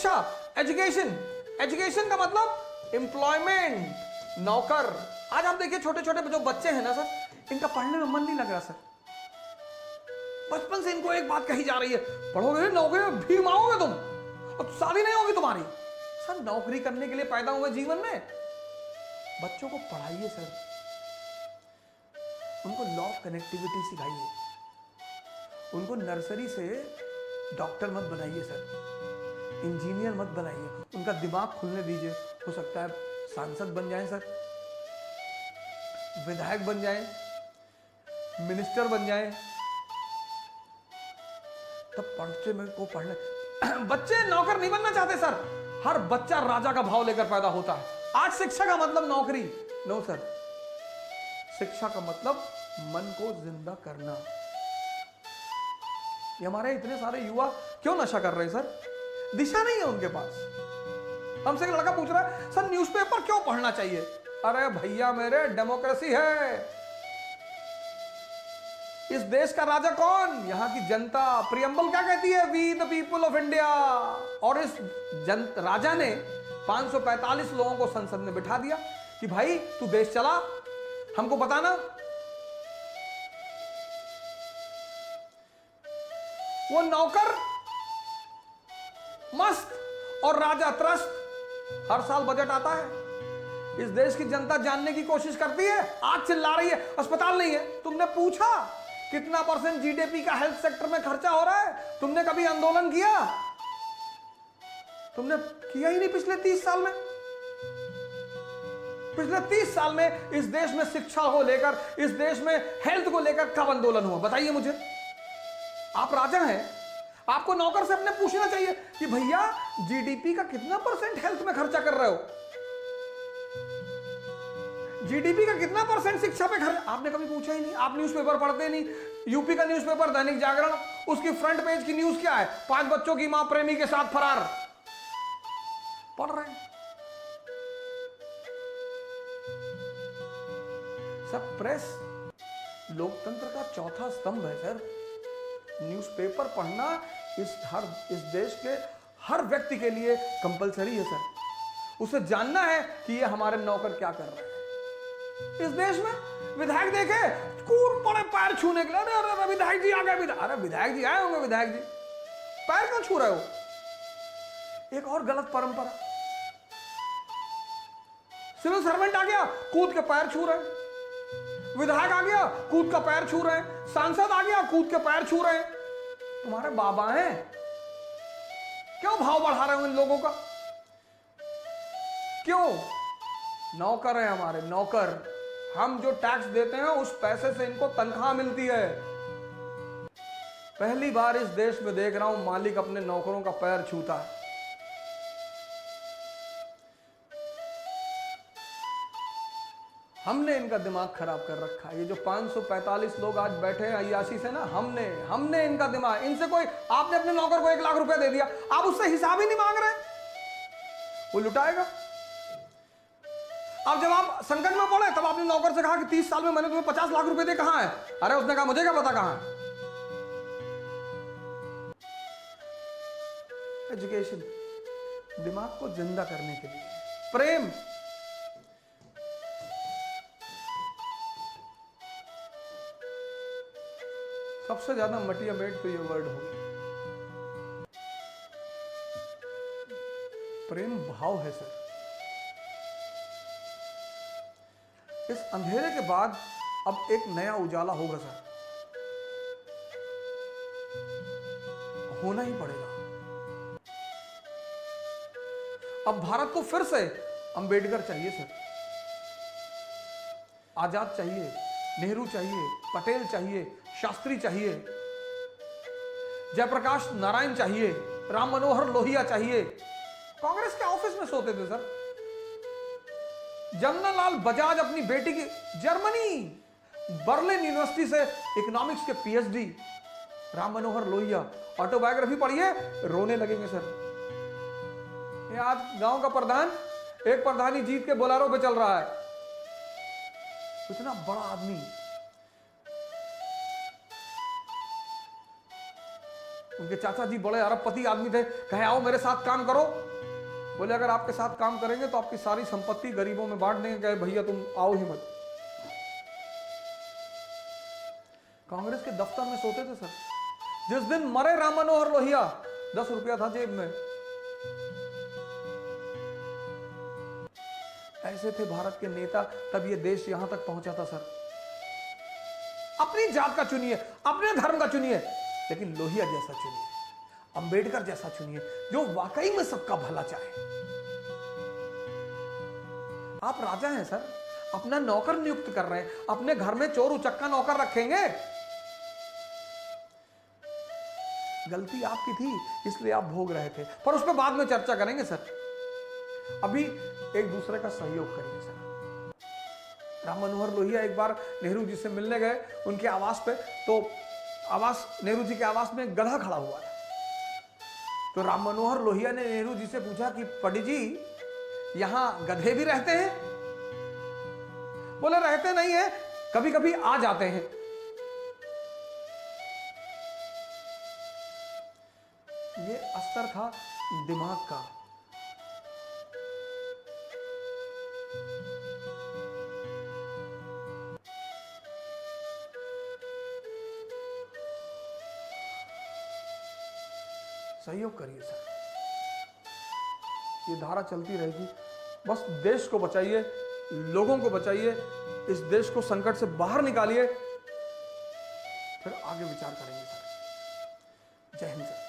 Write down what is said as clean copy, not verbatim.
शिक्षा, education. Education का मतलब एम्प्लॉयमेंट, नौकर। आज आप देखिए छोटे छोटे जो बच्चे हैं ना सर, इनका पढ़ने में मन नहीं लग रहा सर। बचपन से इनको एक बात कही जा रही है, पढ़ोगे नौकरी में भीख मांगोगे तुम और शादी नहीं होगी तुम्हारी। सर नौकरी करने के लिए पैदा हुए जीवन में, बच्चों को पढ़ाइए सर, उनको लॉ ऑफ कनेक्टिविटी सिखाइए, उनको नर्सरी से डॉक्टर मत बनाइए सर, इंजीनियर मत बनाइए, उनका दिमाग खुलने दीजिए। हो सकता है सांसद बन जाएं सर, विधायक बन जाएं, मिनिस्टर बन जाएं, तब बच्चे में को पढ़ने बच्चे नौकर नहीं बनना चाहते सर। हर बच्चा राजा का भाव लेकर पैदा होता है। आज शिक्षा का मतलब नौकरी नो सर, शिक्षा का मतलब मन को जिंदा करना। ये हमारे इतने सारे युवा क्यों नशा कर रहे हैं सर? दिशा नहीं है उनके पास। हमसे एक लड़का पूछ रहा है सर न्यूज़पेपर क्यों पढ़ना चाहिए? अरे भैया मेरे, डेमोक्रेसी है। इस देश का राजा कौन? यहां की जनता। प्रियम्बल क्या कहती है? We the people of India. और इस राजा ने 545 लोगों को संसद में बिठा दिया कि भाई तू देश चला, हमको बताना। वो नौकर मस्त और राजा त्रस्त। हर साल बजट आता है, इस देश की जनता जानने की कोशिश करती है, आज चिल्ला रही है अस्पताल नहीं है। तुमने पूछा कितना % जीडीपी का हेल्थ सेक्टर में खर्चा हो रहा है? तुमने कभी आंदोलन किया? तुमने किया ही नहीं पिछले 30 साल में। पिछले 30 साल में इस देश में शिक्षा को लेकर, इस देश में हेल्थ को लेकर कब आंदोलन हुआ? बताइए मुझे। आप राजा हैं, आपको नौकर से अपने पूछना चाहिए कि भैया जीडीपी का कितना % हेल्थ में खर्चा कर रहे हो? जीडीपी का कितना % शिक्षा पे खर्च? आपने कभी पूछा ही नहीं। आप न्यूज़पेपर पढ़ते नहीं। यूपी का न्यूज़पेपर दैनिक जागरण, उसकी फ्रंट पेज की न्यूज क्या है? 5 बच्चों की मां प्रेमी के साथ फरार। पढ़ रहे हैं सब। प्रेस लोकतंत्र का चौथा स्तंभ है सर। न्यूज़पेपर पढ़ना इस देश के हर व्यक्ति के लिए कंपलसरी है सर। उसे जानना है कि ये हमारे नौकर क्या कर रहे हैं। इस देश में विधायक देखे कूद पड़े पैर छूने के लिए, अरे विधायक जी आ गए। अरे विधायक जी आए होंगे, विधायक जी पैर क्यों छू रहे हो? एक और गलत परंपरा, सिविल सर्वेंट आ गया कूद के पैर छू रहे, विधायक आ गया कूद का पैर छू रहे, सांसद आ गया कूद के पैर छू रहे। तुम्हारे बाबा हैं, क्यों भाव बढ़ा रहे हो इन लोगों का? क्यों? नौकर है हमारे, नौकर। हम जो टैक्स देते हैं उस पैसे से इनको तनख्वाह मिलती है। पहली बार इस देश में देख रहा हूं मालिक अपने नौकरों का पैर छूता है। हमने इनका दिमाग खराब कर रखा है। ये जो 545 लोग आज बैठे हैं अय्याशी से ना, हमने इनका दिमाग, इनसे कोई, आपने अपने नौकर को 1 लाख रुपया दे दिया, आप उससे हिसाब ही नहीं मांग रहे, वो लुटाएगा। अब जब आप संकट में पड़े तब आपने नौकर से कहा कि 30 साल में मैंने तुम्हें 50 लाख रुपए दिए, कहां है? अरे उसने कहा मुझे क्या पता कहां है। एजुकेशन दिमाग को जिंदा करने के लिए, प्रेम, सबसे ज्यादा मटिया मेट तो ये वर्ड हो गया। प्रेम भाव है सर। इस अंधेरे के बाद अब एक नया उजाला होगा सर, होना ही पड़ेगा। अब भारत को फिर से अंबेडकर चाहिए सर, आजाद चाहिए, नेहरू चाहिए, पटेल चाहिए, शास्त्री चाहिए, जयप्रकाश नारायण चाहिए, राम मनोहर लोहिया चाहिए। कांग्रेस के ऑफिस में सोते थे सर। जमनालाल बजाज अपनी बेटी की, जर्मनी बर्लिन यूनिवर्सिटी से इकोनॉमिक्स के पीएचडी, राम मनोहर लोहिया। ऑटोबायोग्राफी पढ़िए, रोने लगेंगे सर। ये आज गांव का प्रधान, एक प्रधानी जीत के बोलेरो पे चल रहा है। इतना बड़ा आदमी। उनके चाचा जी बड़े अरबपति आदमी थे, कहे आओ मेरे साथ काम करो। बोले अगर आपके साथ काम करेंगे तो आपकी सारी संपत्ति गरीबों में बांट देंगे। कहे भैया तुम आओ ही मत। कांग्रेस के दफ्तर में सोते थे सर। जिस दिन मरे राम मनोहर लोहिया 10 रुपया था जेब में। ऐसे थे भारत के नेता, तब ये देश यहां तक पहुंचा था सर। अपनी जात का चुनिए, अपने धर्म का चुनिए, लेकिन लोहिया जैसा चुनिए, अंबेडकर जैसा चुनिए, जो वाकई में सबका भला चाहे। आप राजा हैं सर, अपना नौकर नियुक्त कर रहे हैं, अपने घर में चोर उचक्का नौकर रखेंगे। गलती आपकी थी, इसलिए आप भोग रहे थे, पर उस पर बाद में चर्चा करेंगे सर। अभी एक दूसरे का सहयोग करिए सर। राम मनोहर लोहिया एक बार नेहरू जी से मिलने गए उनके आवास पे, तो नेहरू जी के आवास में गधा खड़ा हुआ था। तो राम मनोहर लोहिया ने नेहरू जी से पूछा कि पंडित जी यहां गधे भी रहते हैं? बोले रहते नहीं है, कभी कभी आ जाते हैं। ये अस्तर था दिमाग का। सहयोग करिए सर, ये धारा चलती रहेगी। बस देश को बचाइए, लोगों को बचाइए, इस देश को संकट से बाहर निकालिए, फिर आगे विचार करेंगे सर। जय हिंद सर।